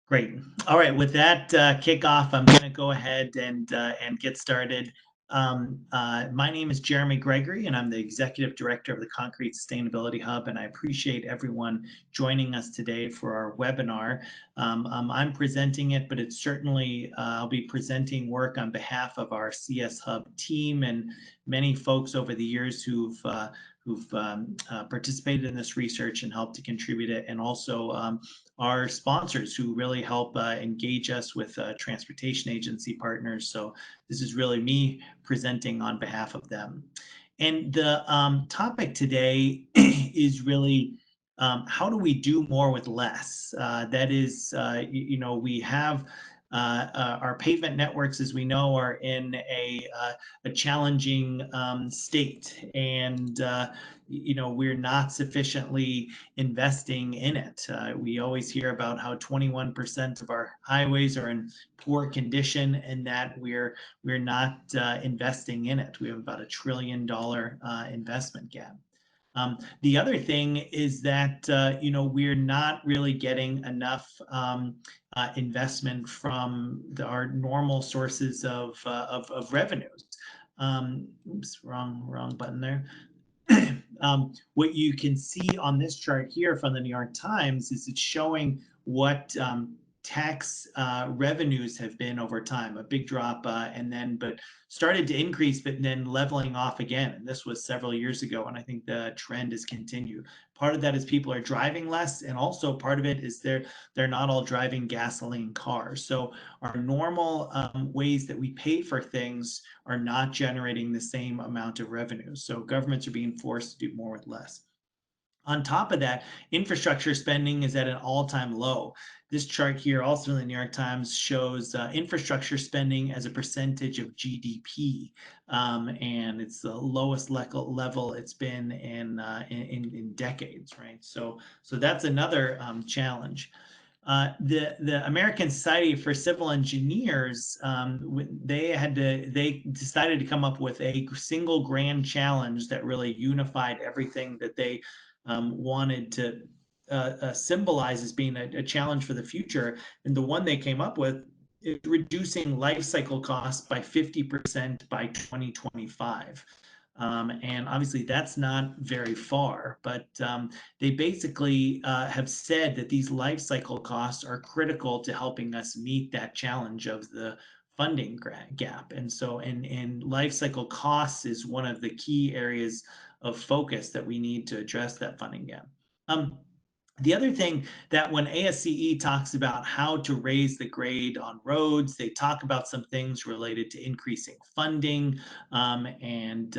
Great. All right. With that kickoff, I'm going to go ahead and get started. My name is Jeremy Gregory, and I'm the Executive Director of the Concrete Sustainability Hub. And I appreciate everyone joining us today for our webinar. I'm presenting it, but it's certainly I'll be presenting work on behalf of our CSHub team and many folks over the years who've participated in this research and helped to contribute it, and also our sponsors who really help engage us with transportation agency partners. So this is really me presenting on behalf of them. And the topic today is really how do we do more with less? That is, we have our pavement networks, as we know, are in a challenging state, and we're not sufficiently investing in it. We always hear about how 21% of our highways are in poor condition, and that we're not investing in it. We have about $1 trillion investment gap. The other thing is that we're not really getting enough investment from our normal sources of revenues. Oops, wrong button there. What you can see on this chart here from the New York Times is it's showing what tax revenues have been over time, a big drop, but started to increase, but then leveling off again. And this was several years ago, and I think the trend has continued. Part of that is people are driving less, and also part of it is they're not all driving gasoline cars. So our normal ways that we pay for things are not generating the same amount of revenue. So governments are being forced to do more with less. On top of that, infrastructure spending is at an all-time low. This chart here, also in the New York Times, shows infrastructure spending as a percentage of GDP, and it's the lowest level it's been in decades, right? So that's another challenge. The American Society for Civil Engineers, they decided to come up with a single grand challenge that really unified everything that they wanted to symbolize as being a challenge for the future. And the one they came up with is reducing life cycle costs by 50% by 2025. And obviously that's not very far, but they basically have said that these life cycle costs are critical to helping us meet that challenge of the funding gap. And so, and life cycle costs is one of the key areas of focus that we need to address that funding gap. The other thing that when ASCE talks about how to raise the grade on roads, they talk about some things related to increasing funding and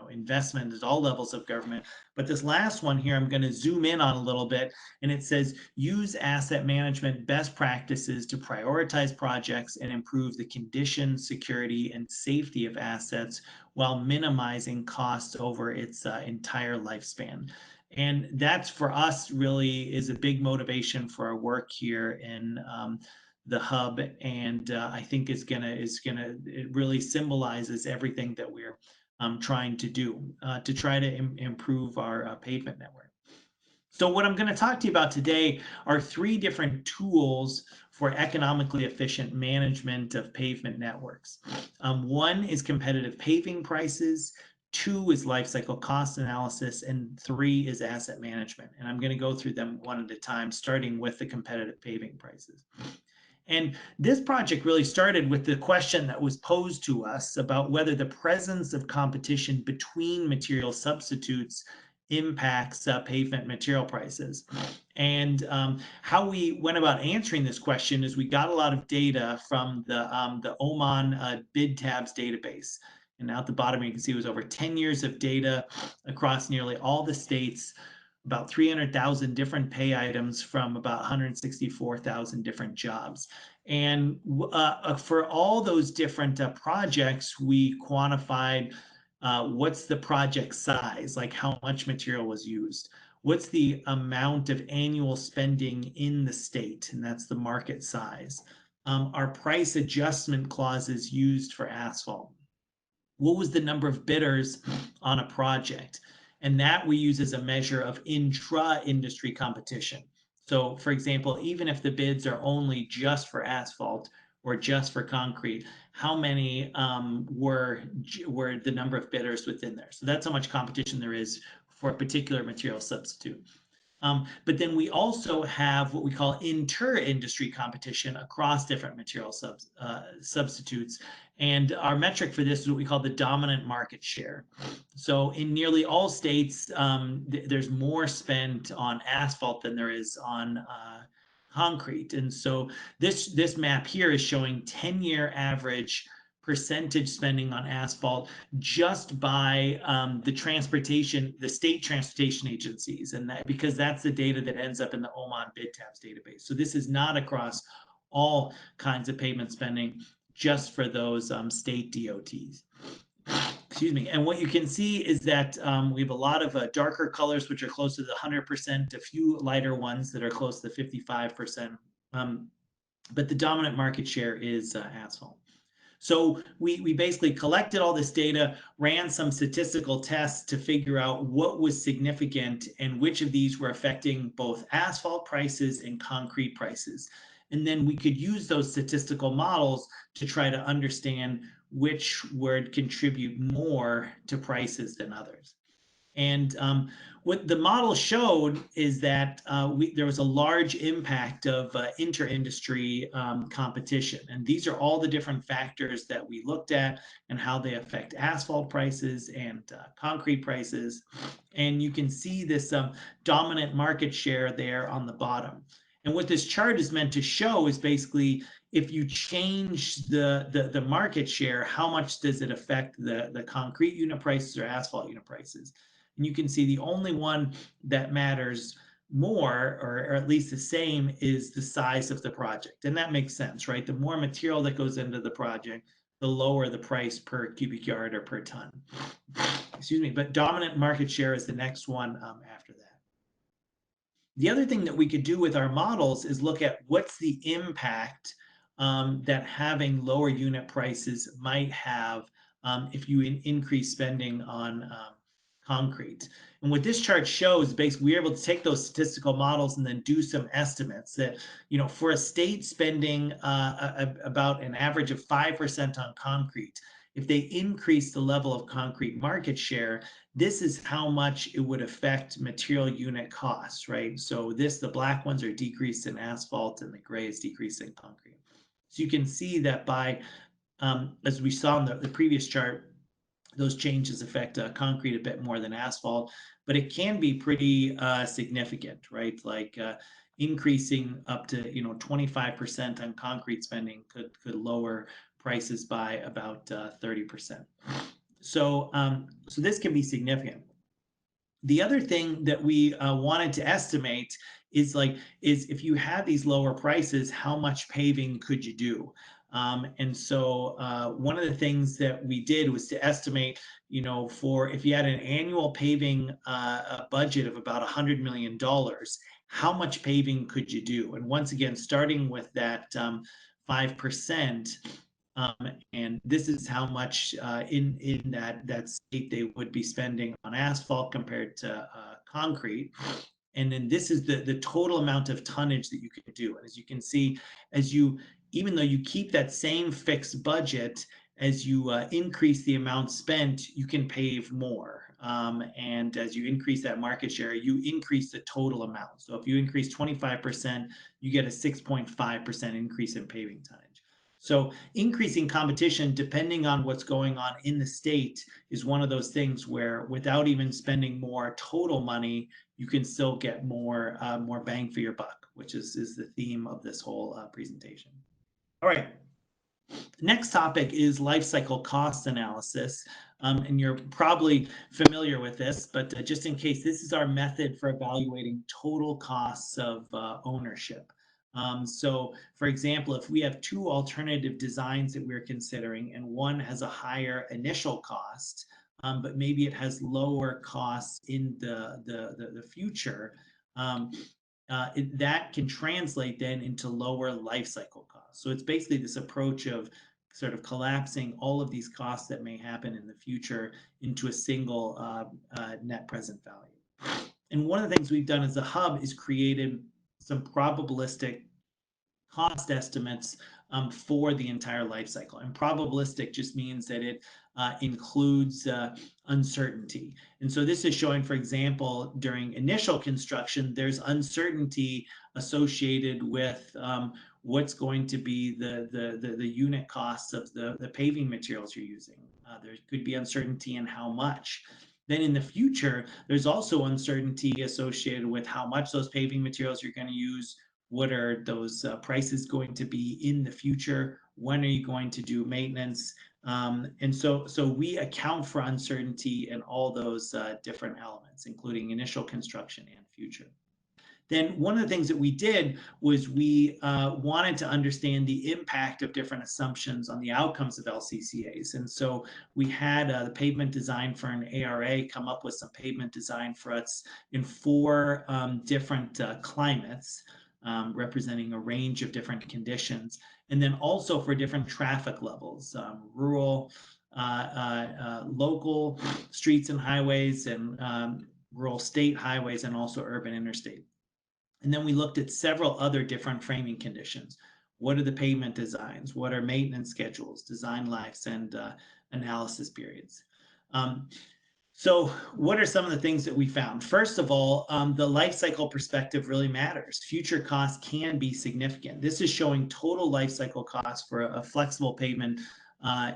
investment at all levels of government. But this last one here, I'm going to zoom in on a little bit, and it says use asset management best practices to prioritize projects and improve the condition, security, and safety of assets while minimizing costs over its entire lifespan. And that's, for us, really is a big motivation for our work here in the hub, and I think it really symbolizes everything that we're trying to do to try to improve our pavement network. So what I'm going to talk to you about today are 3 different tools for economically efficient management of pavement networks. 1 is competitive paving prices, 2 is life cycle cost analysis, and 3 is asset management. And I'm going to go through them one at a time, starting with the competitive paving prices. And this project really started with the question that was posed to us about whether the presence of competition between material substitutes impacts pavement material prices. And how we went about answering this question is we got a lot of data from the Oman bid tabs database. And out the bottom, you can see it was over 10 years of data across nearly all the states, about 300,000 different pay items from about 164,000 different jobs. And for all those different projects, we quantified what's the project size, like how much material was used. What's the amount of annual spending in the state, and that's the market size. Our price adjustment clauses used for asphalt. What was the number of bidders on a project? And that we use as a measure of intra-industry competition. So for example, even if the bids are only just for asphalt or just for concrete, how many were the number of bidders within there? So that's how much competition there is for a particular material substitute. But then we also have what we call inter-industry competition across different material substitutes. And our metric for this is what we call the dominant market share. So in nearly all states, there's more spent on asphalt than there is on concrete. And so this map here is showing 10-year average percentage spending on asphalt just by the state transportation agencies, and that because that's the data that ends up in the Oman bid tabs database. So this is not across all kinds of pavement spending, just for those state DOTs. Excuse me. And what you can see is that we have a lot of darker colors, which are close to the 100%, a few lighter ones that are close to 55%. But the dominant market share is asphalt. So we basically collected all this data, ran some statistical tests to figure out what was significant and which of these were affecting both asphalt prices and concrete prices. And then we could use those statistical models to try to understand which would contribute more to prices than others. And what the model showed is that there was a large impact of inter-industry competition. And these are all the different factors that we looked at and how they affect asphalt prices and concrete prices. And you can see this dominant market share there on the bottom. And what this chart is meant to show is basically if you change the market share, how much does it affect the concrete unit prices or asphalt unit prices? And you can see the only one that matters more, or at least the same, is the size of the project. And that makes sense, right? The more material that goes into the project, the lower the price per cubic yard or per ton. Excuse me, but dominant market share is the next one after that. The other thing that we could do with our models is look at what's the impact that having lower unit prices might have if you increase spending on concrete. And what this chart shows, basically, we're able to take those statistical models and then do some estimates that, for a state spending about an average of 5% on concrete, if they increase the level of concrete market share, this is how much it would affect material unit costs, right? So the black ones are decreased in asphalt and the gray is decreased in concrete. So you can see that by, as we saw in the previous chart, those changes affect concrete a bit more than asphalt, but it can be pretty significant, right? Like increasing up to 25% on concrete spending could lower prices by about 30%. So so this can be significant. The other thing that we wanted to estimate is if you had these lower prices, how much paving could you do? And so one of the things that we did was to estimate, for if you had an annual paving budget of about $100 million, how much paving could you do? And once again, starting with that 5%, and this is how much in that state they would be spending on asphalt compared to concrete. And then this is the total amount of tonnage that you can do. And as you can see, even though you keep that same fixed budget, as you increase the amount spent, you can pave more. And as you increase that market share, you increase the total amount. So if you increase 25%, you get a 6.5% increase in paving tonnage. So increasing competition, depending on what's going on in the state, is one of those things where without even spending more total money, you can still get more bang for your buck, which is the theme of this whole presentation. All right. The next topic is life cycle cost analysis. And you're probably familiar with this, but just in case, this is our method for evaluating total costs of ownership. So for example, if we have two alternative designs that we're considering and one has a higher initial cost, but maybe it has lower costs in the future, that can translate then into lower life cycle costs. So it's basically this approach of sort of collapsing all of these costs that may happen in the future into a single net present value. And one of the things we've done as a hub is created some probabilistic cost estimates for the entire life cycle. And probabilistic just means that it includes uncertainty. And so this is showing, for example, during initial construction, there's uncertainty associated with what's going to be the unit costs of the paving materials you're using. There could be uncertainty in how much. Then in the future, there's also uncertainty associated with how much those paving materials you're going to use. What are those prices going to be in the future? When are you going to do maintenance? And so we account for uncertainty in all those different elements, including initial construction and future. Then one of the things that we did was we wanted to understand the impact of different assumptions on the outcomes of LCCAs. And so we had the pavement design for an ARA come up with some pavement design for us in 4 different climates, representing a range of different conditions. And then also for different traffic levels, rural, local streets and highways, and rural state highways, and also urban interstate. And then we looked at several other different framing conditions. What are the pavement designs? What are maintenance schedules, design lives, and analysis periods? So what are some of the things that we found? First of all, the life cycle perspective really matters. Future costs can be significant. This is showing total life cycle costs for a flexible pavement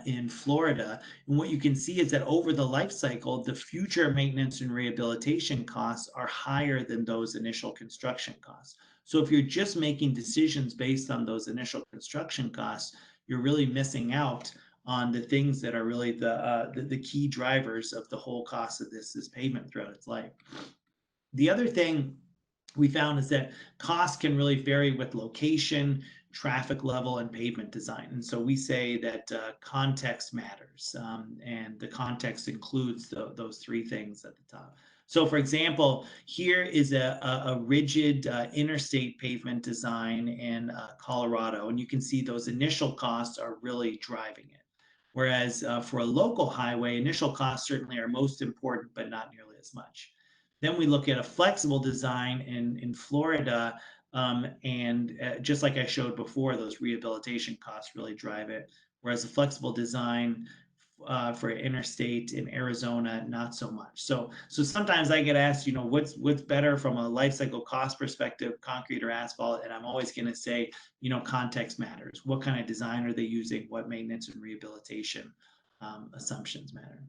in Florida. And what you can see is that over the life cycle, the future maintenance and rehabilitation costs are higher than those initial construction costs. So if you're just making decisions based on those initial construction costs, you're really missing out on the things that are really the key drivers of the whole cost of this pavement throughout its life. The other thing we found is that costs can really vary with location, traffic level, and pavement design. And so we say that context matters, and the context includes those 3 things at the top. So for example, here is a rigid interstate pavement design in Colorado, and you can see those initial costs are really driving it. Whereas for a local highway, initial costs certainly are most important, but not nearly as much. Then we look at a flexible design in Florida, and just like I showed before, those rehabilitation costs really drive it. Whereas a flexible design for interstate in Arizona, not so much. So sometimes I get asked, what's better from a life cycle cost perspective, concrete or asphalt? And I'm always going to say, context matters. What kind of design are they using? What maintenance and rehabilitation assumptions matter?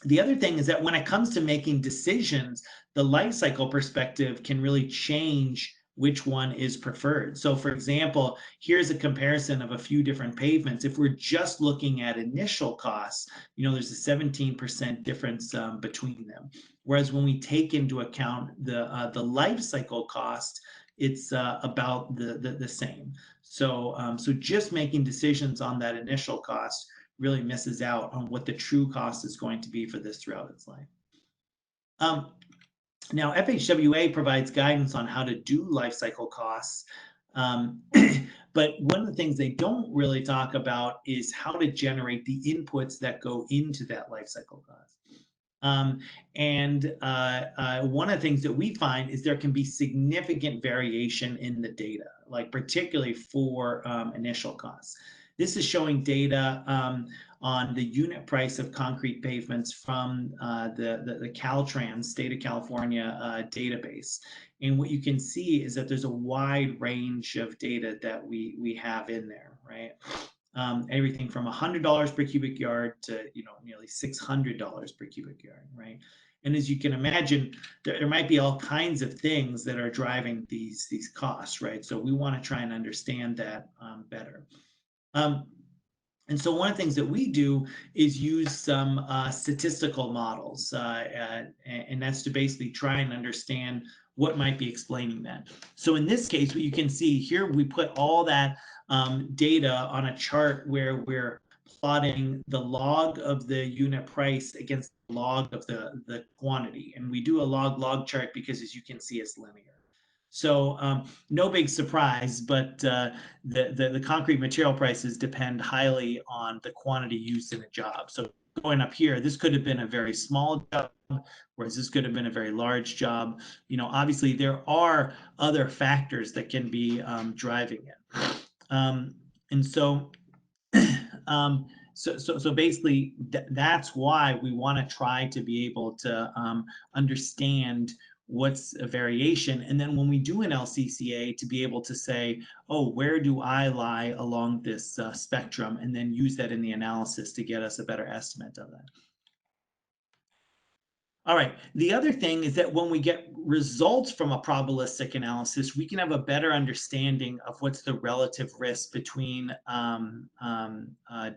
The other thing is that when it comes to making decisions, the life cycle perspective can really change which one is preferred. So for example, here's a comparison of a few different pavements. If we're just looking at initial costs, there's a 17% difference between them. Whereas when we take into account the life cycle cost, it's about the same. So just making decisions on that initial cost really misses out on what the true cost is going to be for this throughout its life. Now, FHWA provides guidance on how to do life cycle costs, but one of the things they don't really talk about is how to generate the inputs that go into that life cycle cost. One of the things that we find is there can be significant variation in the data, like particularly for initial costs. This is showing data on the unit price of concrete pavements from the Caltrans, State of California database. And what you can see is that there's a wide range of data that we have in there, right? Everything from $100 per cubic yard to nearly $600 per cubic yard, right? And as you can imagine, there might be all kinds of things that are driving these costs, right? So we want to try and understand that better. And so one of the things that we do is use some statistical models, and that's to basically try and understand what might be explaining that. So in this case, what you can see here, we put all that data on a chart where we're plotting the log of the unit price against the log of the quantity. And we do a log chart because, as you can see, it's linear. So no big surprise, but the concrete material prices depend highly on the quantity used in a job. So going up here, this could have been a very small job, whereas this could have been a very large job. Obviously there are other factors that can be driving it. And so, so basically that's why we want to try to be able to understand what's a variation. And then when we do an LCCA, to be able to say, oh, where do I lie along this spectrum, and then use that in the analysis to get us a better estimate of that. All right. The other thing is that when we get results from a probabilistic analysis, we can have a better understanding of what's the relative risk between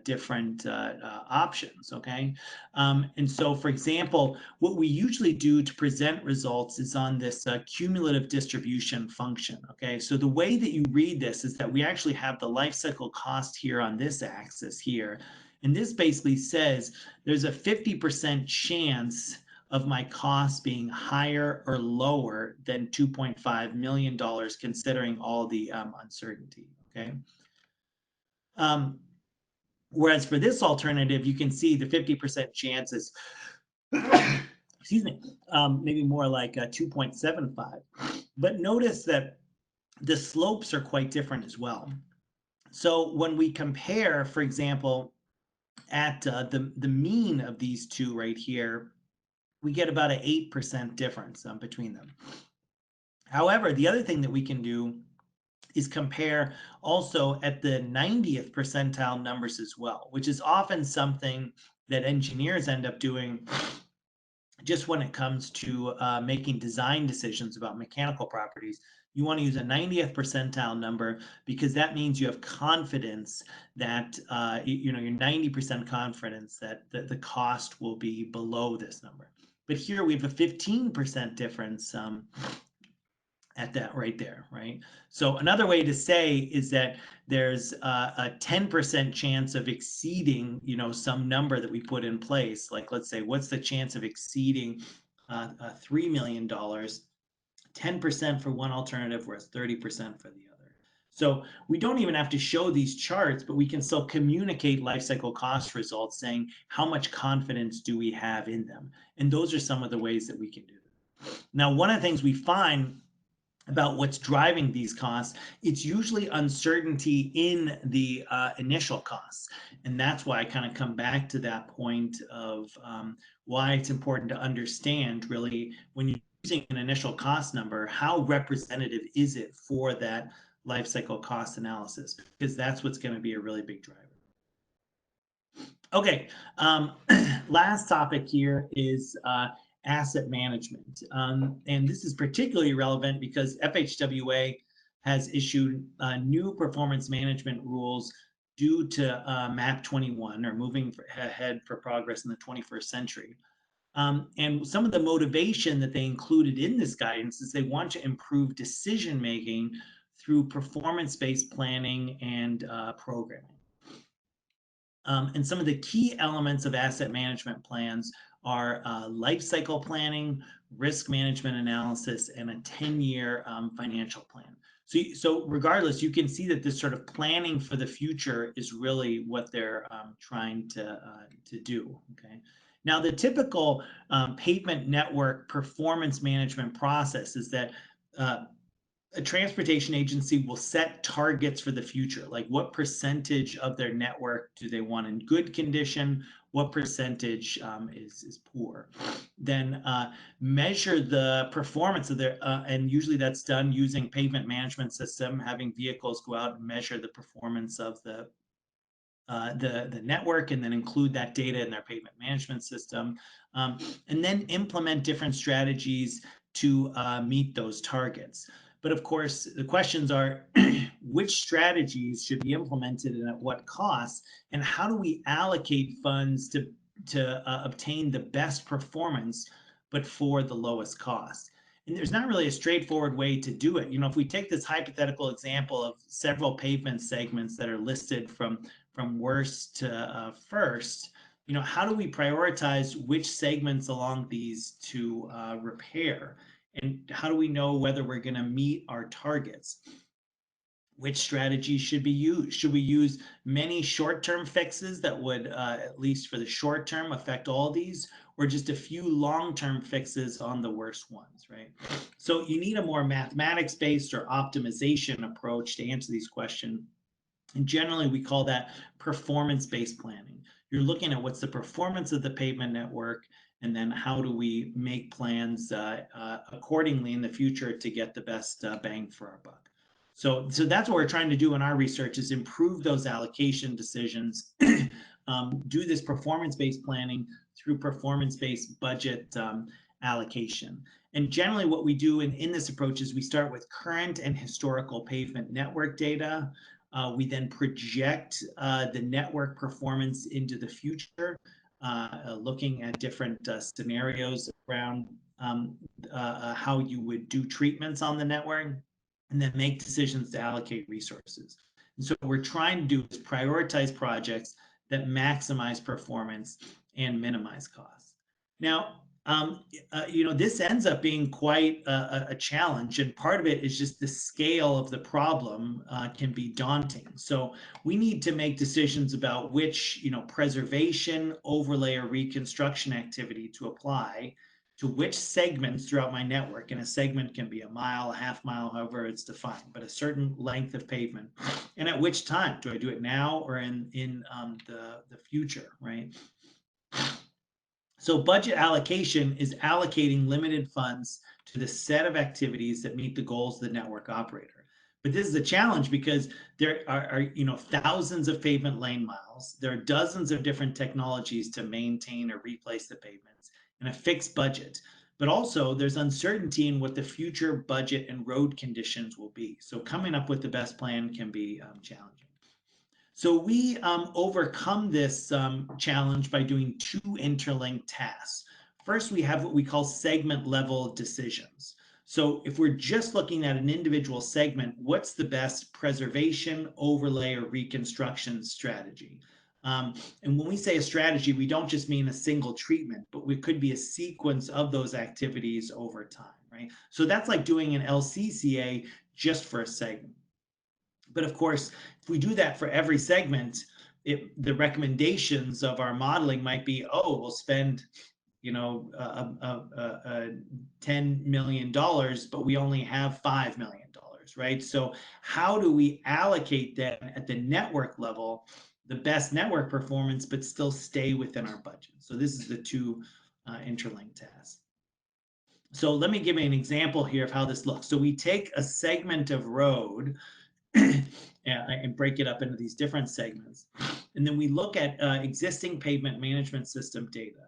different options. Okay. And so, for example, what we usually do to present results is on this cumulative distribution function. Okay. So the way that you read this is that we actually have the life cycle cost here on this axis here. And this basically says there's a 50% chance of my costs being higher or lower than $2.5 million, considering all the uncertainty, okay? Whereas for this alternative, you can see the 50% chance is, excuse me, maybe more like 2.75. But notice that the slopes are quite different as well. So when we compare, for example, at the mean of these two right here, we get about an 8% difference between them. However, the other thing that we can do is compare also at the 90th percentile numbers as well, which is often something that engineers end up doing just when it comes to making design decisions about mechanical properties. You want to use a 90th percentile number because that means you have confidence that, you're 90% confidence that the cost will be below this number. But here we have a 15% difference at that right there, right? So another way to say is that there's a 10% chance of exceeding, some number that we put in place. Like, let's say, what's the chance of exceeding $3 million? 10% for one alternative, whereas 30% for the other. So we don't even have to show these charts, but we can still communicate life cycle cost results saying how much confidence do we have in them. And those are some of the ways that we can do it. Now, one of the things we find about what's driving these costs, it's usually uncertainty in the initial costs. And that's why I kind of come back to that point of why it's important to understand really when you're using an initial cost number, how representative is it for that life cycle cost analysis, because that's what's going to be a really big driver. Okay, last topic here is asset management. And this is particularly relevant because FHWA has issued new performance management rules due to MAP 21, or moving ahead for progress in the 21st century. And some of the motivation that they included in this guidance is they want to improve decision-making through performance-based planning and programming. And some of the key elements of asset management plans are life cycle planning, risk management analysis, and a 10-year financial plan. So regardless, you can see that this sort of planning for the future is really what they're trying to do, okay? Now, the typical pavement network performance management process is that a transportation agency will set targets for the future, like what percentage of their network do they want in good condition, what percentage is poor. Then measure the performance of their, and usually that's done using pavement management system, having vehicles go out and measure the performance of the network, and then include that data in their pavement management system, and then implement different strategies to meet those targets. But of course, the questions are, which strategies should be implemented and at what cost, and how do we allocate funds to obtain the best performance, but for the lowest cost? And there's not really a straightforward way to do it. If we take this hypothetical example of several pavement segments that are listed from worst to first, how do we prioritize which segments along these to repair? And how do we know whether we're going to meet our targets? Which strategies should be used? Should we use many short-term fixes that would, at least for the short term, affect all these, or just a few long-term fixes on the worst ones, right? So you need a more mathematics-based or optimization approach to answer these questions. And generally, we call that performance-based planning. You're looking at what's the performance of the pavement network, and then how do we make plans accordingly in the future to get the best bang for our buck. So that's what we're trying to do in our research, is improve those allocation decisions, do this performance-based planning through performance-based budget allocation. And generally what we do in this approach is we start with current and historical pavement network data. We then project the network performance into the future, looking at different scenarios around how you would do treatments on the network, and then make decisions to allocate resources. And so what we're trying to do is prioritize projects that maximize performance and minimize costs. Now, this ends up being quite a challenge, and part of it is just the scale of the problem can be daunting. So we need to make decisions about which, preservation, overlay, or reconstruction activity to apply to which segments throughout my network. And a segment can be a mile, a half mile, however it's defined, but a certain length of pavement. And at which time? Do I do it now or in the future, right? So budget allocation is allocating limited funds to the set of activities that meet the goals of the network operator. But this is a challenge because there are thousands of pavement lane miles. There are dozens of different technologies to maintain or replace the pavements, and a fixed budget. But also there's uncertainty in what the future budget and road conditions will be. So coming up with the best plan can be challenging. So we overcome this challenge by doing two interlinked tasks. First, we have what we call segment level decisions. So if we're just looking at an individual segment, what's the best preservation, overlay, or reconstruction strategy? And when we say a strategy, we don't just mean a single treatment, but we could be a sequence of those activities over time, right? So that's like doing an LCCA just for a segment. But of course, if we do that for every segment, the recommendations of our modeling might be, oh, we'll spend, $10 million, but we only have $5 million, right? So how do we allocate that at the network level, the best network performance, but still stay within our budget? So this is the two interlinked tasks. So let me give you an example here of how this looks. So we take a segment of road and break it up into these different segments. And then we look at existing pavement management system data.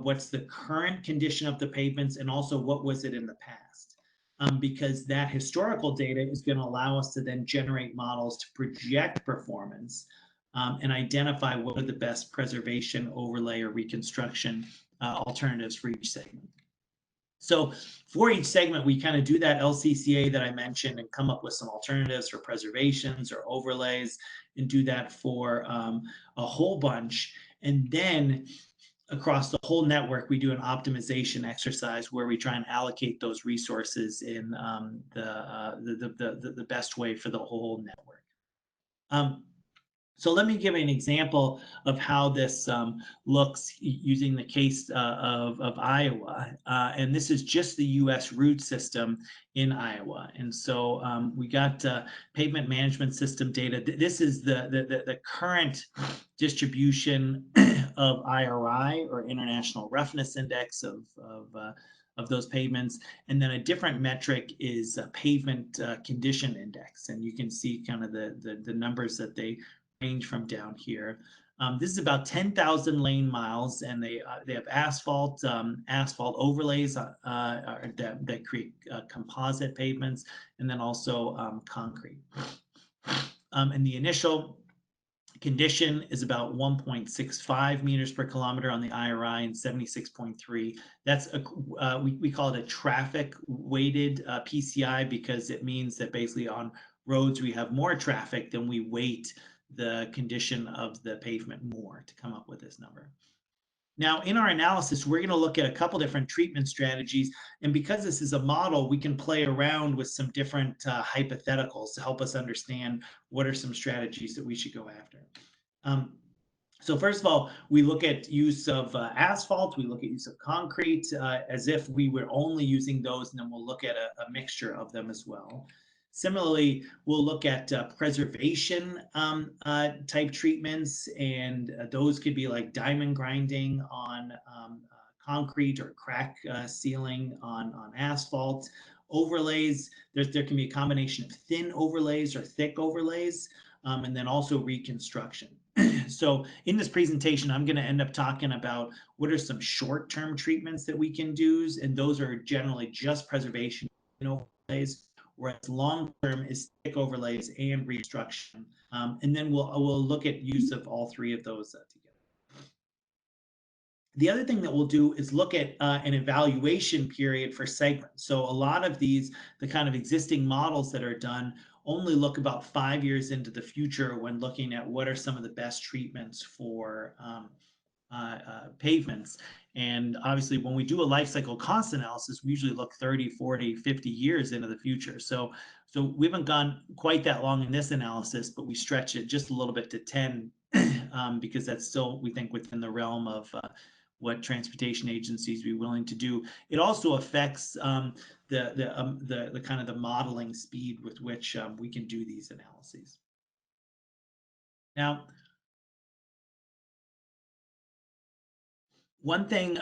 What's the current condition of the pavements, and also what was it in the past? Because that historical data is going to allow us to then generate models to project performance and identify what are the best preservation, overlay, or reconstruction alternatives for each segment. So for each segment, we kind of do that LCCA that I mentioned and come up with some alternatives for preservations or overlays, and do that for a whole bunch. And then across the whole network, we do an optimization exercise where we try and allocate those resources in the best way for the whole network. So let me give you an example of how this looks using the case of Iowa. And this is just the US route system in Iowa. And so we got pavement management system data. This is the current distribution of IRI, or International Roughness Index, of those pavements. And then a different metric is a pavement condition index. And you can see kind of the numbers that they range from down here. This is about 10,000 lane miles, and they have asphalt overlays that create composite pavements, and then also concrete. And the initial condition is about 1.65 meters per kilometer on the IRI and 76.3. That's we call it a traffic weighted PCI, because it means that basically on roads we have more traffic, then we weight the condition of the pavement more to come up with this number. Now, in our analysis, we're going to look at a couple different treatment strategies. And because this is a model, we can play around with some different hypotheticals to help us understand what are some strategies that we should go after. So first of all, we look at use of asphalt, we look at use of concrete as if we were only using those, and then we'll look at a mixture of them as well. Similarly, we'll look at preservation type treatments, and those could be like diamond grinding on concrete or crack sealing on asphalt. Overlays, there can be a combination of thin overlays or thick overlays, and then also reconstruction. So in this presentation, I'm going to end up talking about what are some short-term treatments that we can do, and those are generally just preservation overlays, whereas long-term is thick overlays and reconstruction. And then we'll look at use of all three of those together. The other thing that we'll do is look at an evaluation period for segments. So a lot of these, the kind of existing models that are done, only look about 5 years into the future when looking at what are some of the best treatments for pavements. And obviously, when we do a life cycle cost analysis, we usually look 30, 40, 50 years into the future. So we haven't gone quite that long in this analysis, but we stretch it just a little bit to 10 because that's still, we think, within the realm of what transportation agencies be willing to do. It also affects the kind of the modeling speed with which we can do these analyses. Now, one thing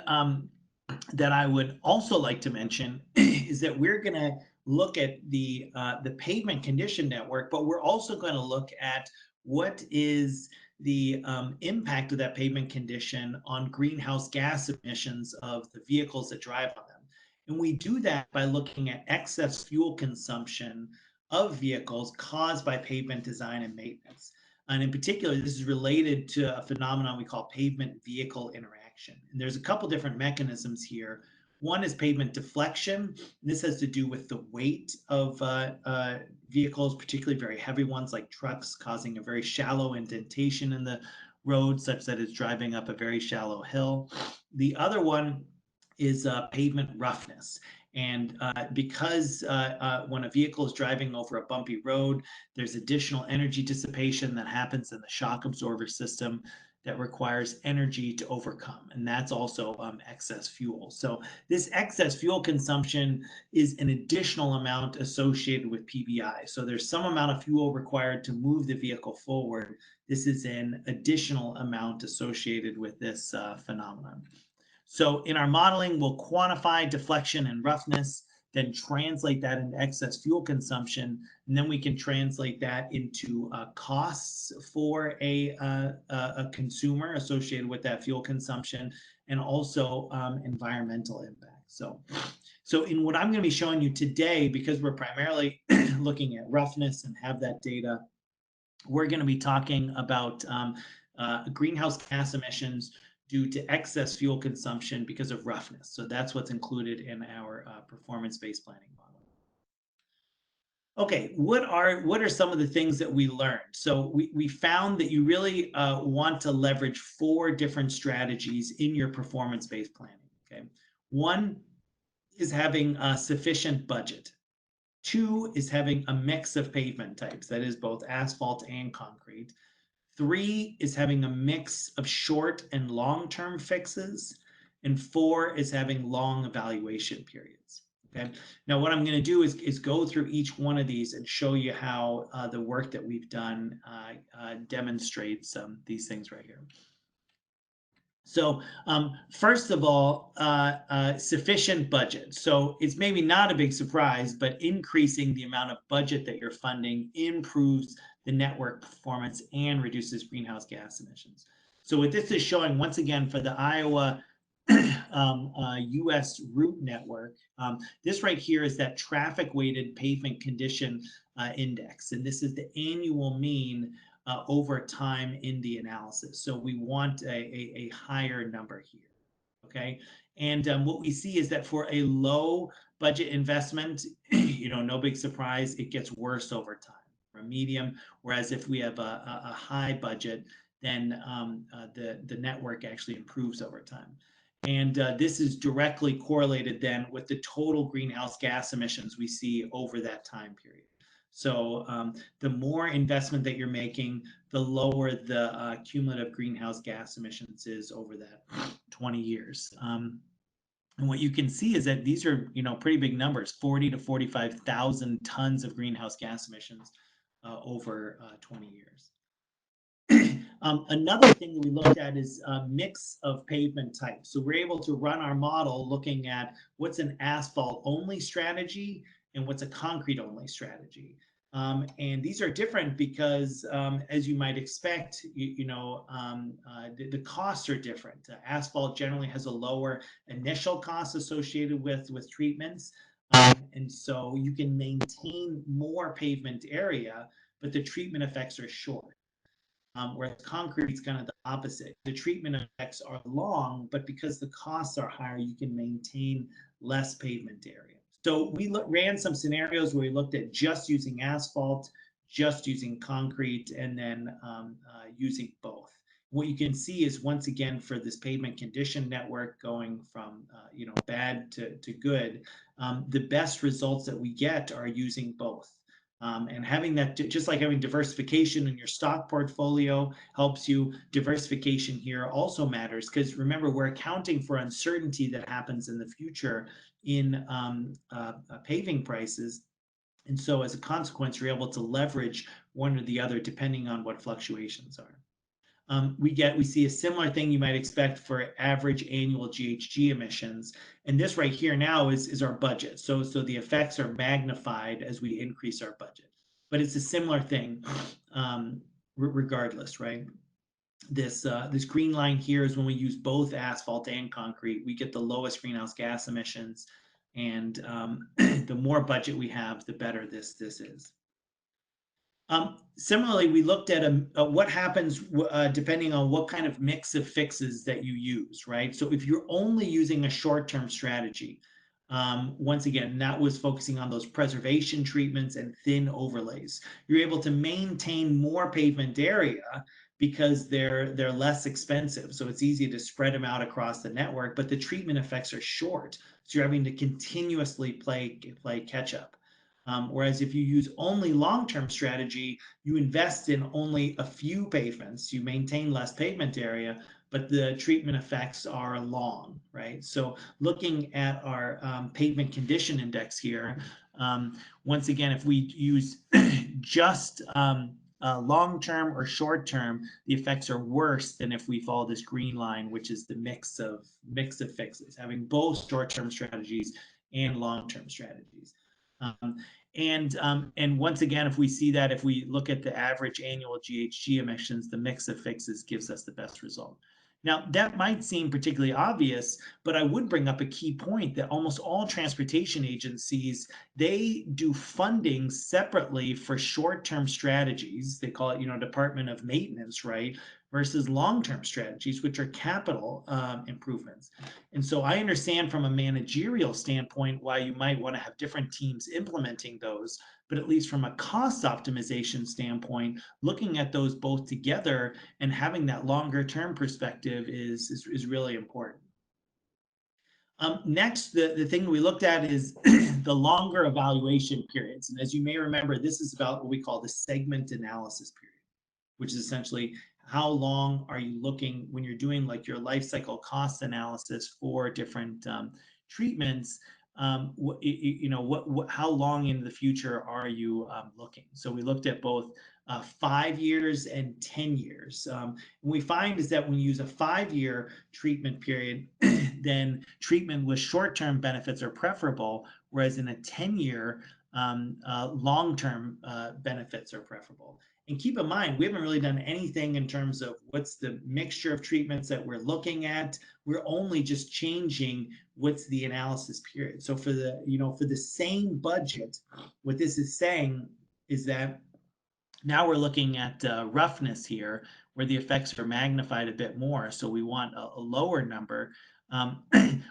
that I would also like to mention is that we're going to look at the pavement condition network, but we're also going to look at what is the impact of that pavement condition on greenhouse gas emissions of the vehicles that drive on them. And we do that by looking at excess fuel consumption of vehicles caused by pavement design and maintenance. And in particular, this is related to a phenomenon we call pavement vehicle interaction. And there's a couple different mechanisms here. One is pavement deflection. This has to do with the weight of vehicles, particularly very heavy ones like trucks, causing a very shallow indentation in the road such that it's driving up a very shallow hill. The other one is pavement roughness. And because when a vehicle is driving over a bumpy road, there's additional energy dissipation that happens in the shock absorber system that requires energy to overcome. And that's also excess fuel. So this excess fuel consumption is an additional amount associated with PVI. So there's some amount of fuel required to move the vehicle forward. This is an additional amount associated with this phenomenon. So in our modeling, we'll quantify deflection and roughness, then translate that into excess fuel consumption, and then we can translate that into costs for a consumer associated with that fuel consumption, and also environmental impact. So in what I'm going to be showing you today, because we're primarily looking at roughness and have that data, we're going to be talking about greenhouse gas emissions due to excess fuel consumption because of roughness. So that's what's included in our performance-based planning model. Okay, what are some of the things that we learned? So we found that you really want to leverage 4 different strategies in your performance-based planning. Okay, 1 is having a sufficient budget. 2 is having a mix of pavement types, that is both asphalt and concrete. 3 is having a mix of short and long-term fixes, and 4 is having long evaluation periods. Okay. Now, what I'm going to do is go through each one of these and show you how the work that we've done demonstrates these things right here. So first of all, sufficient budget. So it's maybe not a big surprise, but increasing the amount of budget that you're funding improves the network performance and reduces greenhouse gas emissions. So what this is showing, once again, for the Iowa US route network, this right here is that traffic weighted pavement condition index. And this is the annual mean over time in the analysis. So we want a higher number here, okay? And what we see is that for a low budget investment, no big surprise, it gets worse over time. For a medium, whereas if we have a high budget, then the network actually improves over time. And this is directly correlated then with the total greenhouse gas emissions we see over that time period. So the more investment that you're making, the lower the cumulative greenhouse gas emissions is over that 20 years. And what you can see is that these are, pretty big numbers, 40 to 45,000 tons of greenhouse gas emissions over 20 years. Another thing that we looked at is a mix of pavement types. So we're able to run our model looking at what's an asphalt only strategy and what's a concrete only strategy. And these are different because, as you might expect, the costs are different. Asphalt generally has a lower initial cost associated with treatments. And so you can maintain more pavement area, but the treatment effects are short. Whereas concrete is kind of the opposite. The treatment effects are long, but because the costs are higher, you can maintain less pavement area. So we ran some scenarios where we looked at just using asphalt, just using concrete, and then using both. What you can see is, once again, for this pavement condition network going from bad to good, the best results that we get are using both. And having that, just like having diversification in your stock portfolio helps you, diversification here also matters, because remember, we're accounting for uncertainty that happens in the future in paving prices. And so as a consequence, you're able to leverage one or the other depending on what fluctuations are. We see a similar thing you might expect for average annual GHG emissions. And this right here now is our budget. So the effects are magnified as we increase our budget. But it's a similar thing regardless, right? This green line here is when we use both asphalt and concrete, we get the lowest greenhouse gas emissions. And the more budget we have, the better this is. Similarly, we looked at what happens depending on what kind of mix of fixes that you use, right? So if you're only using a short-term strategy, once again, that was focusing on those preservation treatments and thin overlays. You're able to maintain more pavement area because they're less expensive. So it's easy to spread them out across the network, but the treatment effects are short. So you're having to continuously play catch up. Whereas if you use only long-term strategy, you invest in only a few pavements, you maintain less pavement area, but the treatment effects are long, right? So looking at our pavement condition index here, once again, if we use just long-term or short-term, the effects are worse than if we follow this green line, which is the mix of fixes, having both short-term strategies and long-term strategies. And once again, if we see that, if we look at the average annual GHG emissions, the mix of fixes gives us the best result. Now, that might seem particularly obvious, but I would bring up a key point that almost all transportation agencies, they do funding separately for short-term strategies. They call it, Department of Maintenance, right? Versus long-term strategies, which are capital improvements. And so I understand from a managerial standpoint why you might want to have different teams implementing those, but at least from a cost optimization standpoint, looking at those both together and having that longer term perspective is really important. Next, the thing we looked at is the longer evaluation periods. And as you may remember, this is about what we call the segment analysis period, which is essentially how long are you looking when you're doing like your life cycle cost analysis for different treatments. How long into the future are you looking? So we looked at both 5 years and 10 years. What we find is that when you use a 5-year treatment period, then treatment with short-term benefits are preferable, whereas in a 10-year, long-term benefits are preferable. And keep in mind, we haven't really done anything in terms of what's the mixture of treatments that we're looking at. We're only just changing what's the analysis period. So for the same budget, what this is saying is that now we're looking at roughness here, where the effects are magnified a bit more. So we want a lower number.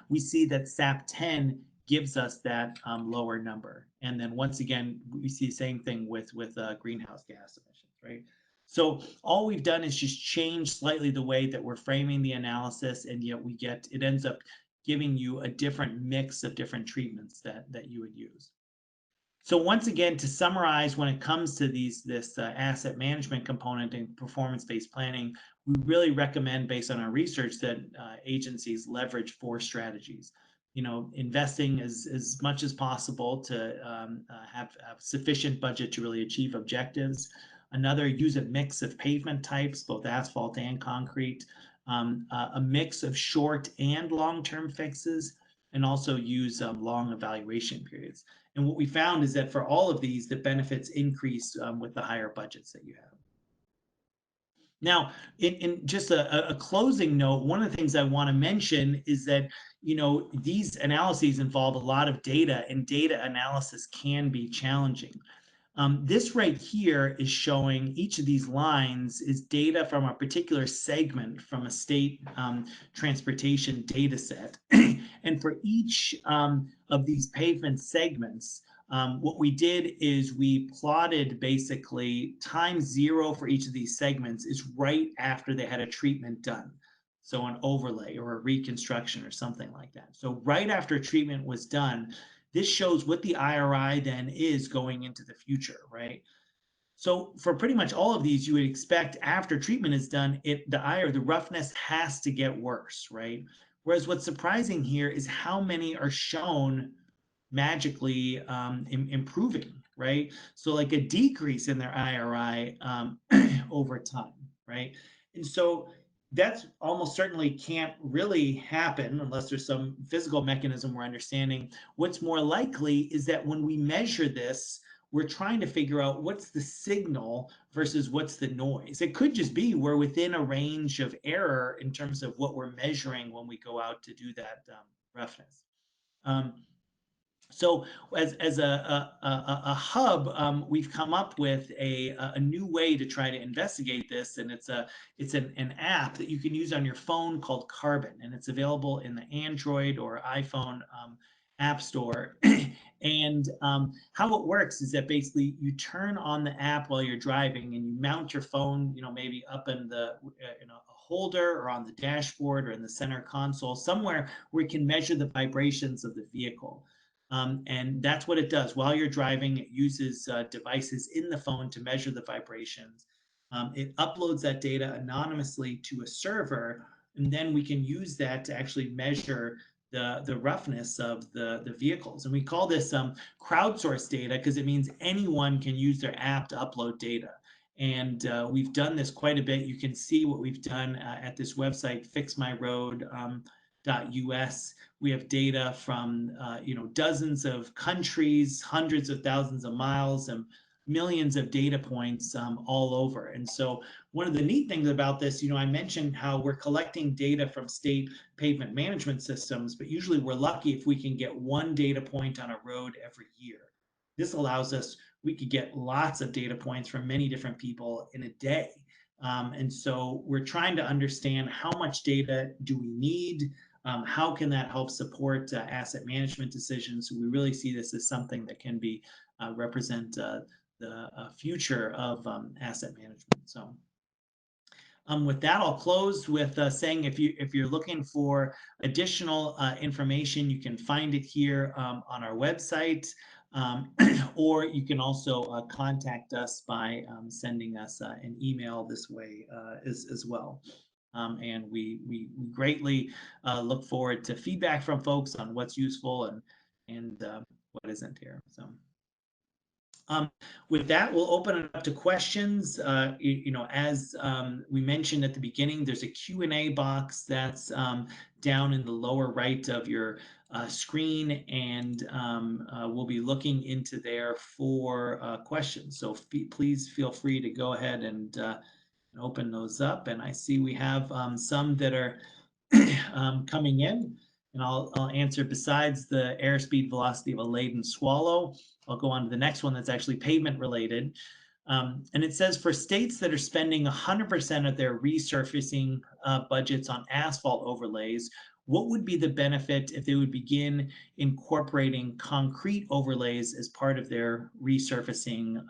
We see that SAP 10 gives us that lower number. And then once again, we see the same thing with greenhouse gas emissions, right? So all we've done is just change slightly the way that we're framing the analysis, and yet it ends up giving you a different mix of different treatments that you would use. So once again, to summarize, when it comes to this asset management component and performance-based planning, we really recommend, based on our research, that agencies leverage 4 strategies. Investing as much as possible to have sufficient budget to really achieve objectives. Another, use a mix of pavement types, both asphalt and concrete. A mix of short and long-term fixes, and also use long evaluation periods. And what we found is that for all of these, the benefits increase with the higher budgets that you have. Now, in just a closing note, one of the things I want to mention is that, these analyses involve a lot of data, and data analysis can be challenging. This right here is showing each of these lines is data from a particular segment from a state transportation data set. And for each of these pavement segments, what we did is we plotted basically time 0 for each of these segments is right after they had a treatment done. So an overlay or a reconstruction or something like that. So right after treatment was done, this shows what the IRI then is going into the future, right? So for pretty much all of these, you would expect after treatment is done, the roughness has to get worse, right? Whereas what's surprising here is how many are shown magically improving, right? So like a decrease in their IRI over time, right? And so that's almost certainly can't really happen unless there's some physical mechanism we're understanding. What's more likely is that when we measure this, we're trying to figure out what's the signal versus what's the noise. It could just be we're within a range of error in terms of what we're measuring when we go out to do that roughness. So as a hub, we've come up with a new way to try to investigate this, and it's an app that you can use on your phone called Carbon, and it's available in the Android or iPhone app store. And how it works is that basically you turn on the app while you're driving, and you mount your phone, maybe up in the a holder or on the dashboard or in the center console, somewhere where you can measure the vibrations of the vehicle. And that's what it does. While you're driving, it uses devices in the phone to measure the vibrations. It uploads that data anonymously to a server, and then we can use that to actually measure the roughness of the vehicles. And we call this crowdsourced data because it means anyone can use their app to upload data. And we've done this quite a bit. You can see what we've done at this website, fixmyroad.us. We have data from dozens of countries, hundreds of thousands of miles, and millions of data points all over. And so one of the neat things about this, I mentioned how we're collecting data from state pavement management systems, but usually we're lucky if we can get one data point on a road every year. This allows us, we could get lots of data points from many different people in a day. And so we're trying to understand how much data do we need? How can that help support asset management decisions? So we really see this as something that can be represent the future of asset management. So with that, I'll close with saying if you're looking for additional information, you can find it here on our website, or you can also contact us by sending us an email this way as well. And we greatly look forward to feedback from folks on what's useful and what isn't here. So. With that, we'll open it up to questions. As we mentioned at the beginning, there's a Q&A box that's down in the lower right of your screen, and we'll be looking into there for questions. So please feel free to go ahead and open those up. And I see we have some that are coming in, and I'll answer. Besides the airspeed velocity of a laden swallow, I'll go on to the next one that's actually pavement related. And it says, for states that are spending 100% of their resurfacing budgets on asphalt overlays, what would be the benefit if they would begin incorporating concrete overlays as part of their resurfacing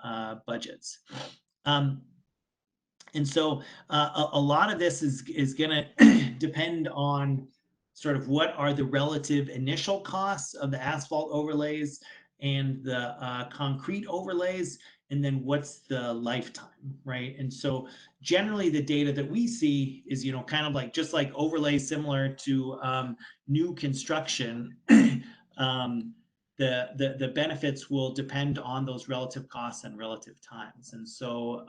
budgets? And so a lot of this is going to depend on sort of what are the relative initial costs of the asphalt overlays and the concrete overlays, and then what's the lifetime, right? And so generally the data that we see is, kind of like just like overlays similar to new construction. The benefits will depend on those relative costs and relative times. And so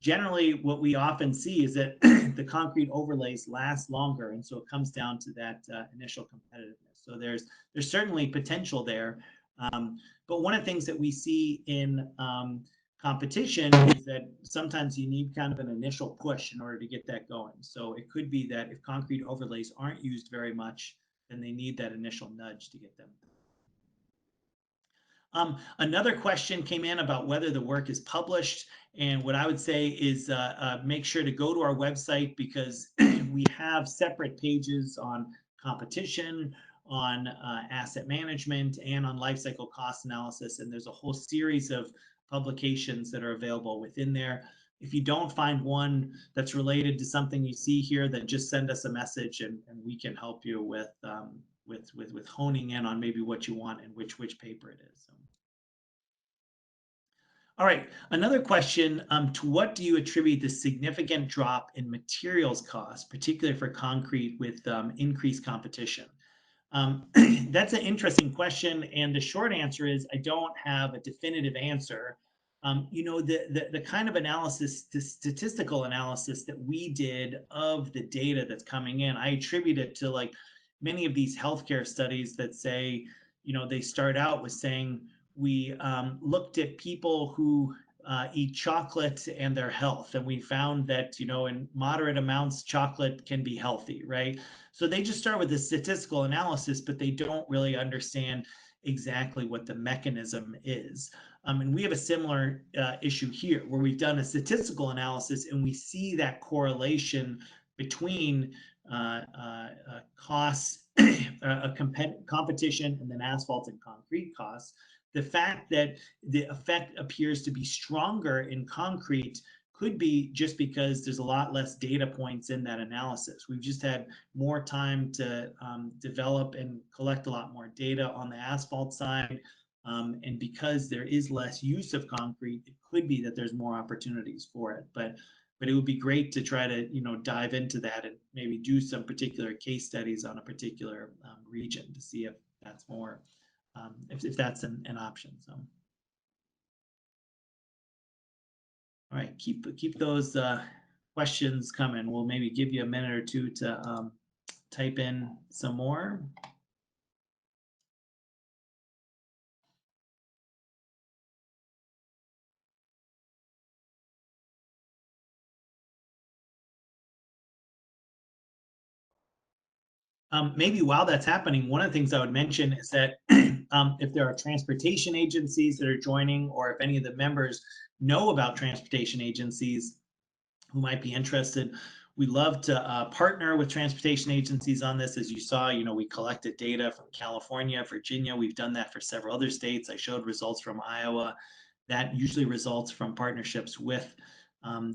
generally what we often see is that the concrete overlays last longer, and so it comes down to that initial competitiveness. So there's certainly potential there, but one of the things that we see in competition is that sometimes you need kind of an initial push in order to get that going. So it could be that if concrete overlays aren't used very much, then they need that initial nudge to get them. Another question came in about whether the work is published. And what I would say is make sure to go to our website, because we have separate pages on competition, on asset management, and on life cycle cost analysis. And there's a whole series of publications that are available within there. If you don't find one that's related to something you see here, then just send us a message, and we can help you with honing in on maybe what you want and which paper it is. So. All right, another question, to what do you attribute the significant drop in materials costs, particularly for concrete with increased competition? That's an interesting question, and the short answer is I don't have a definitive answer. The kind of analysis, the statistical analysis that we did of the data that's coming in, I attribute it to like many of these healthcare studies that say, they start out with saying, we looked at people who eat chocolate and their health, and we found that in moderate amounts chocolate can be healthy, right? So they just start with a statistical analysis, but they don't really understand exactly what the mechanism is. And we have a similar issue here, where we've done a statistical analysis and we see that correlation between costs, competition, and then asphalt and concrete costs. The fact that the effect appears to be stronger in concrete could be just because there's a lot less data points in that analysis. We've just had more time to develop and collect a lot more data on the asphalt side. And because there is less use of concrete, it could be that there's more opportunities for it. But it would be great to try to dive into that and maybe do some particular case studies on a particular region to see if that's more. If that's an option. So, all right, keep those questions coming. We'll maybe give you a minute or two to type in some more. Maybe while that's happening, one of the things I would mention is that if there are transportation agencies that are joining, or if any of the members know about transportation agencies who might be interested, we love to partner with transportation agencies on this. As you saw, we collected data from California, Virginia. We've done that for several other states. I showed results from Iowa. That usually results from partnerships with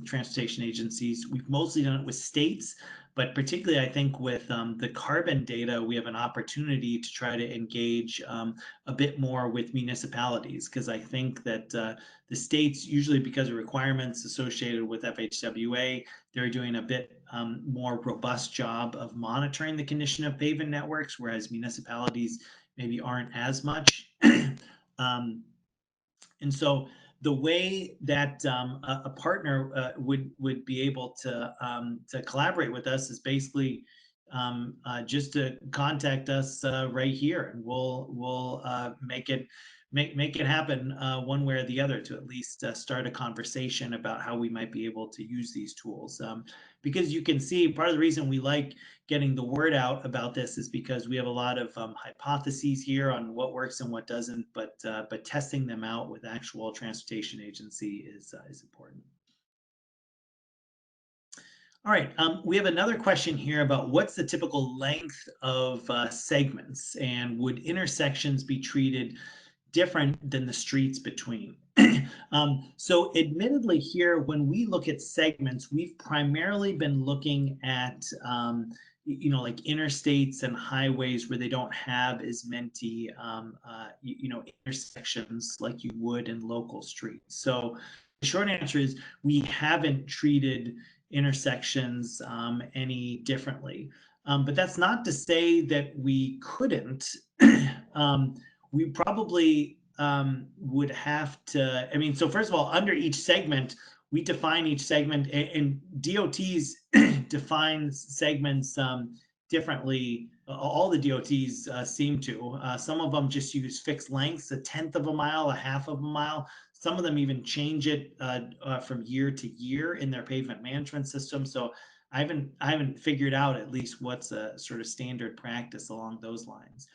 transportation agencies. We've mostly done it with states, but particularly I think with the carbon data, we have an opportunity to try to engage a bit more with municipalities, because I think that the states, usually because of requirements associated with FHWA, they're doing a bit more robust job of monitoring the condition of pavement networks, whereas municipalities maybe aren't as much. And so the way that a partner would be able to collaborate with us is basically just to contact us right here, and we'll make it happen one way or the other, to at least start a conversation about how we might be able to use these tools. Because you can see part of the reason we like getting the word out about this is because we have a lot of hypotheses here on what works and what doesn't, but testing them out with actual transportation agency is important. All right, we have another question here about what's the typical length of segments, and would intersections be treated different than the streets between? So admittedly here, when we look at segments, we've primarily been looking at, like interstates and highways where they don't have as many, intersections like you would in local streets. So the short answer is we haven't treated intersections any differently. But that's not to say that we couldn't. We probably would have to, I mean, so first of all, under each segment, we define each segment, and DOTs define segments differently. All the DOTs seem to. Some of them just use fixed lengths, a tenth of a mile, a half of a mile. Some of them even change it from year to year in their pavement management system. So I haven't figured out at least what's a sort of standard practice along those lines.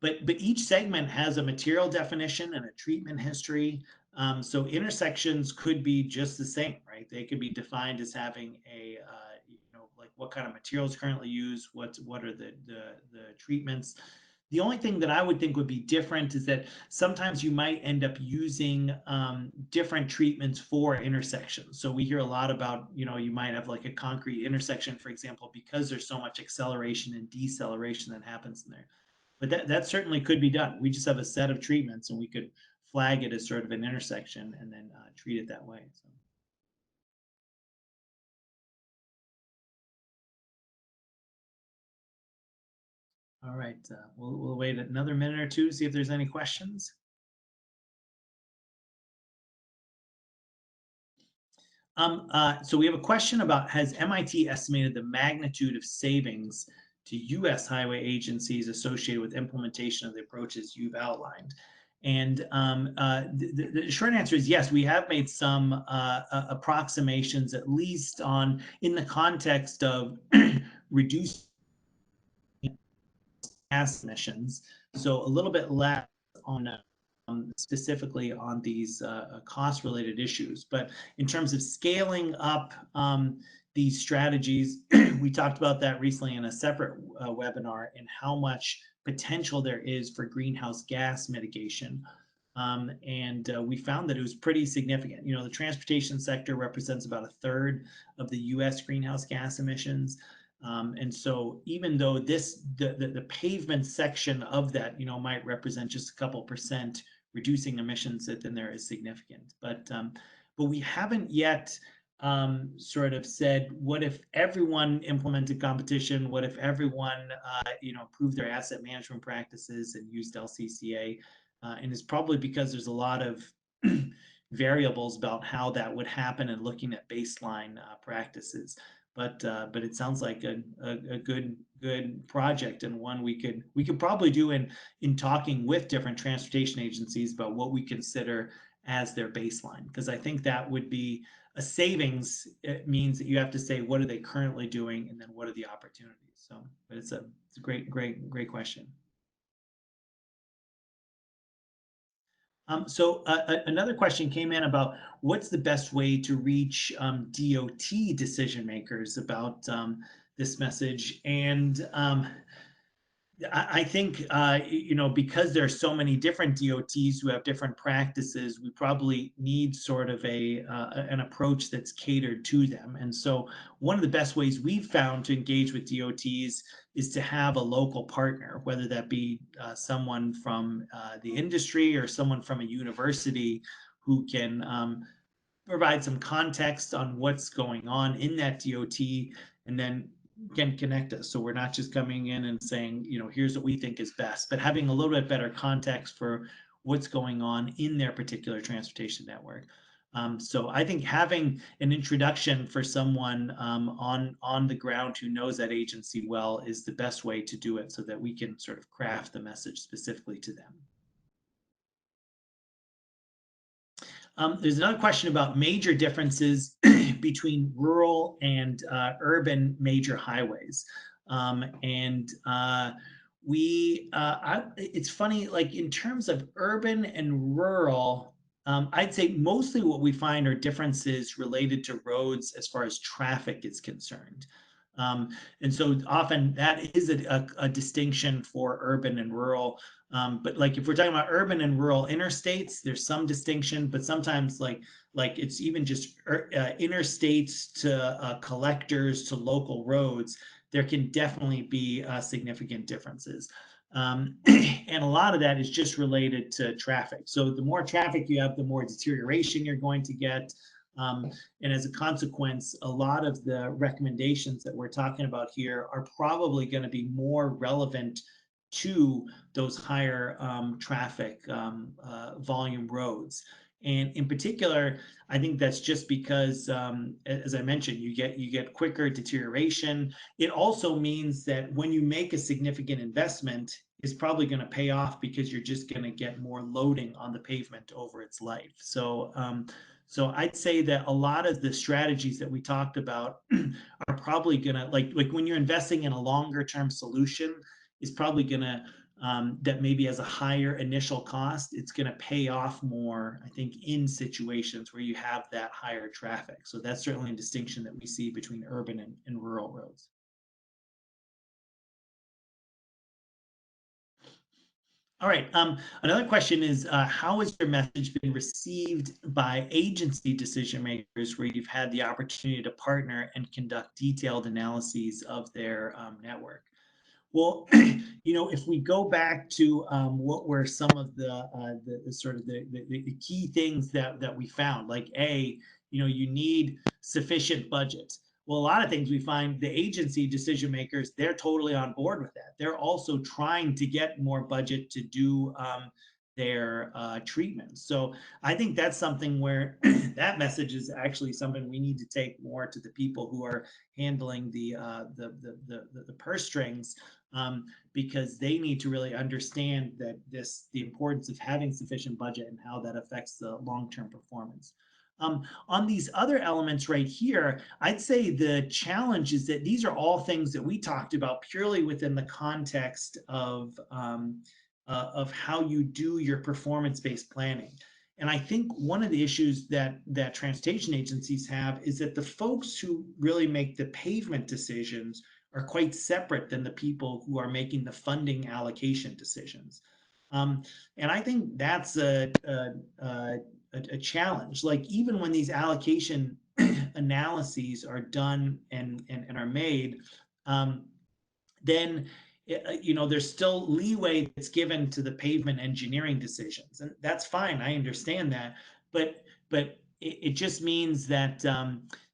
But each segment has a material definition and a treatment history. So intersections could be just the same, right? They could be defined as having a, like what kind of materials currently used, what are the treatments. The only thing that I would think would be different is that sometimes you might end up using different treatments for intersections. So we hear a lot about, you might have like a concrete intersection, for example, because there's so much acceleration and deceleration that happens in there. But that certainly could be done. We just have a set of treatments and we could flag it as sort of an intersection and then treat it that way. So. All right, we'll wait another minute or two to see if there's any questions. So we have a question about, has MIT estimated the magnitude of savings to US highway agencies associated with implementation of the approaches you've outlined? And the short answer is yes, we have made some approximations, at least in the context of reduced gas emissions. So a little bit less on specifically on these cost-related issues. But in terms of scaling up these strategies, we talked about that recently in a separate webinar, and how much potential there is for greenhouse gas mitigation. And we found that it was pretty significant. The transportation sector represents about a third of the US greenhouse gas emissions. And so even though the pavement section of that, might represent just a couple percent reducing emissions, that then there is significant. But we haven't yet sort of said, what if everyone implemented competition? What if everyone, improved their asset management practices and used LCCA? And it's probably because there's a lot of variables about how that would happen and looking at baseline practices. But it sounds like a good project, and one we could probably do in talking with different transportation agencies about what we consider as their baseline, because I think that would be a savings. It means that you have to say, what are they currently doing, and then what are the opportunities. So, but it's a great question. So another question came in about what's the best way to reach DOT decision makers about this message. And I think, because there are so many different DOTs who have different practices, we probably need sort of an approach that's catered to them. And so one of the best ways we've found to engage with DOTs is to have a local partner, whether that be someone from the industry or someone from a university who can provide some context on what's going on in that DOT, and then can connect us. So we're not just coming in and saying, here's what we think is best, but having a little bit better context for what's going on in their particular transportation network. So I think having an introduction for someone on the ground who knows that agency well is the best way to do it, so that we can sort of craft the message specifically to them. There's another question about major differences between rural and urban major highways. It's funny, like in terms of urban and rural, I'd say mostly what we find are differences related to roads as far as traffic is concerned. And so often that is a distinction for urban and rural. But like if we're talking about urban and rural interstates, there's some distinction, but sometimes like it's even just interstates to collectors to local roads, there can definitely be significant differences. And a lot of that is just related to traffic. So the more traffic you have, the more deterioration you're going to get. And as a consequence, a lot of the recommendations that we're talking about here are probably going to be more relevant to those higher traffic volume roads. And in particular, I think that's just because, as I mentioned, you get quicker deterioration. It also means that when you make a significant investment, it's probably going to pay off because you're just going to get more loading on the pavement over its life. So I'd say that a lot of the strategies that we talked about are probably gonna like when you're investing in a longer term solution, is probably gonna that maybe has a higher initial cost, it's gonna pay off more, I think, in situations where you have that higher traffic. So that's certainly a distinction that we see between urban and rural roads. All right. Another question is, how has your message been received by agency decision makers where you've had the opportunity to partner and conduct detailed analyses of their network? Well, if we go back to what were some of the sort of the key things that we found, like you need sufficient budget. Well, a lot of things we find the agency decision makers, they're totally on board with that. They're also trying to get more budget to do their treatments. So I think that's something where that message is actually something we need to take more to the people who are handling the purse strings, because they need to really understand that the importance of having sufficient budget and how that affects the long-term performance. On these other elements right here, I'd say the challenge is that these are all things that we talked about purely within the context of how you do your performance-based planning. And I think one of the issues that transportation agencies have is that the folks who really make the pavement decisions are quite separate than the people who are making the funding allocation decisions. And I think that's a challenge. Like even when these allocation analyses are done and are made, then there's still leeway that's given to the pavement engineering decisions, and that's fine. I understand that, but it just means that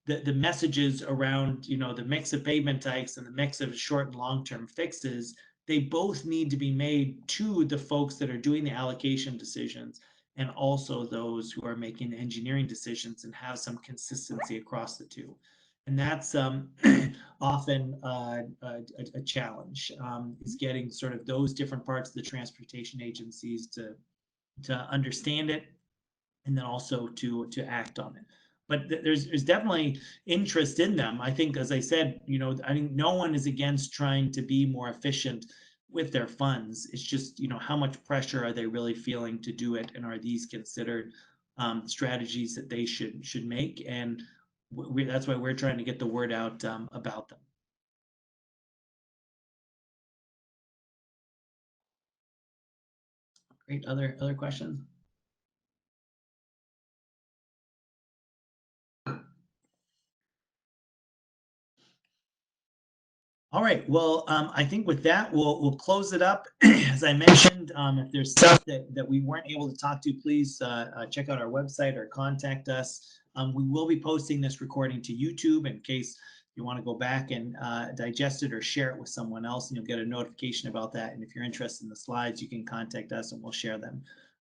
the messages around the mix of pavement types and the mix of short and long-term fixes, they both need to be made to the folks that are doing the allocation decisions and also those who are making the engineering decisions, and have some consistency across the two. And that's often a challenge, is getting sort of those different parts of the transportation agencies to understand it, and then also to act on it. But there's definitely interest in them. I think, as I said, I think no one is against trying to be more efficient with their funds. It's just, how much pressure are they really feeling to do it, and are these considered strategies that they should make? And that's why we're trying to get the word out about them. Great. Other questions? All right. Well, I think with that, we'll close it up. As I mentioned, if there's stuff that we weren't able to talk to, please check out our website or contact us. We will be posting this recording to YouTube in case you want to go back and digest it or share it with someone else, and you'll get a notification about that. And if you're interested in the slides, you can contact us and we'll share them.